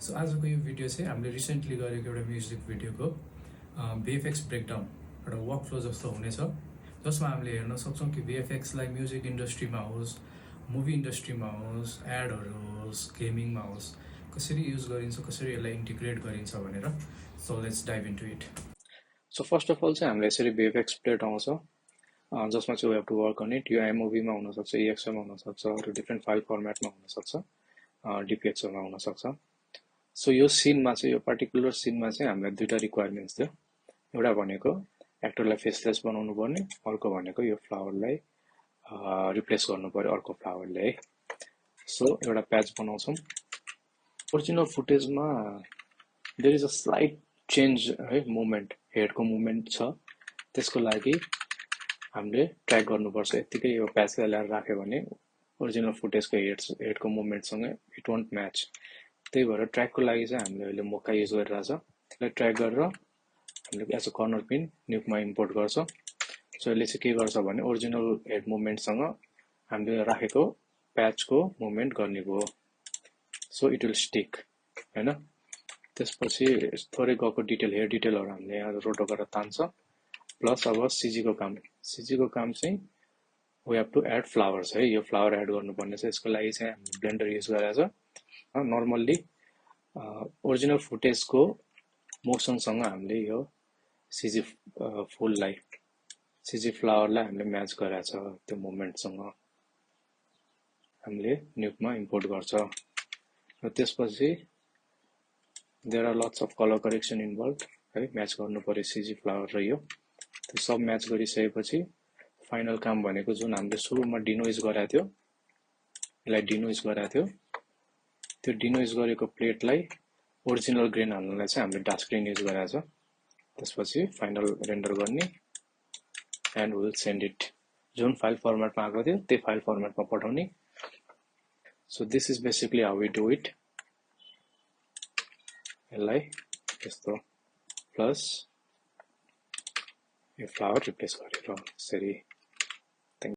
So आजको यो video चाहिँ हामीले रिसेन्टली गरेको एउटा म्युजिक भिडियोको भिएफएक्स ब्रेकडाउन एउटा वर्क फ्लो जस्तो हुनेछ, जसमा हामीले हेर्न सक्छौँ कि भिएफएक्सलाई म्युजिक इन्डस्ट्रीमा होस्, मुभी इन्डस्ट्रीमा होस्, एडहरू होस्, गेमिङमा होस्, कसरी युज गरिन्छ, कसरी यसलाई इन्टिग्रेट गरिन्छ भनेर। So let's dive into it. So first of all चाहिँ हामीले यसरी भिएफएक्स प्लेट आउँछ, जसमा चाहिँ we have to work on it. यो एमओभीमा हुनसक्छ, इएक्सएमा हुनसक्छ, अरू डिफ्रेन्ट फाइल फर्मेटमा हुनसक्छ, डिपिएक्समा हुनसक्छ। सो यो सिनमा चाहिँ, यो पर्टिकुलर सिनमा चाहिँ हामीलाई दुईवटा रिक्वायरमेन्ट्स थियो। एउटा भनेको एक्टरलाई फेसलेस बनाउनु पर्ने, अर्को भनेको यो फ्लावरलाई रिप्लेस गर्नु पर्यो अर्को फ्लावरले है। सो एउटा प्याच बनाउँछौँ। ओरिजिनल फुटेजमा there is a slight change है, मुभमेन्ट, हेडको मुभमेन्ट छ। त्यसको लागि हामीले ट्र्याक गर्नुपर्छ। यत्तिकै यो प्याचलाई ल्याएर राख्यो भने ओरिजिनल फुटेजको हेडको मुभमेन्टसँग इट वन्ट म्याच। त्यही भएर ट्र्याकको लागि चाहिँ हामीले अहिले मोका युज गरिरहेछ। त्यसलाई ट्र्याक गरेर हामीले एज अ कर्नर पिन न्युकमा इम्पोर्ट गर्छ। सो यसले चाहिँ के गर्छ भने ओरिजिनल हेड मुभमेन्टसँग हामीले राखेको प्याचको मुभमेन्ट गर्ने भयो। सो इट विल स्टिक हैन। त्यसपछि थोरै गएको डिटेल, हेयर डिटेलहरू हामीले यहाँ रोटो गरेर तान्छ। प्लस अब सिजीको काम चाहिँ we have to add flowers है। यो फ्लावर एड गर्नुपर्ने छ। यसको लागि चाहिँ हामीले ब्लेन्डर युज गरेको छ। नर्मल्ली ओरिजिनल फुटेजको मोसनसँग हामीले यो सिजी फुललाई, सिजी फ्लावरलाई हामीले म्याच गरेको छ। त्यो मुभमेन्टसँग हामीले न्युकमा इम्पोर्ट गर्छ। र त्यसपछि there are lots of colour correction involve है। म्याच गर्नु पर्यो सिजी फ्लावर र यो। त्यो सब म्याच गरिसकेपछि फाइनल काम भनेको जुन हामीले सुरुमा डिनोइज गराएको थियो, यसलाई डिनोइज गराएको थियो, त्यो डिनोइज गरेको प्लेटलाई ओरिजिनल ग्रेन हाल्नलाई चाहिँ हामीले डास्क ग्रेन युज गरेको छ। त्यसपछि फाइनल रेन्डर गर्ने एन्ड विल सेन्ड इट। जुन फाइल फर्मेटमा आएको थियो त्यही फाइल फर्मेटमा पठाउने। So this is basically how we do it. यसलाई यस्तो प्लस यो फ्लावर रिप्लेस गरेर यसरी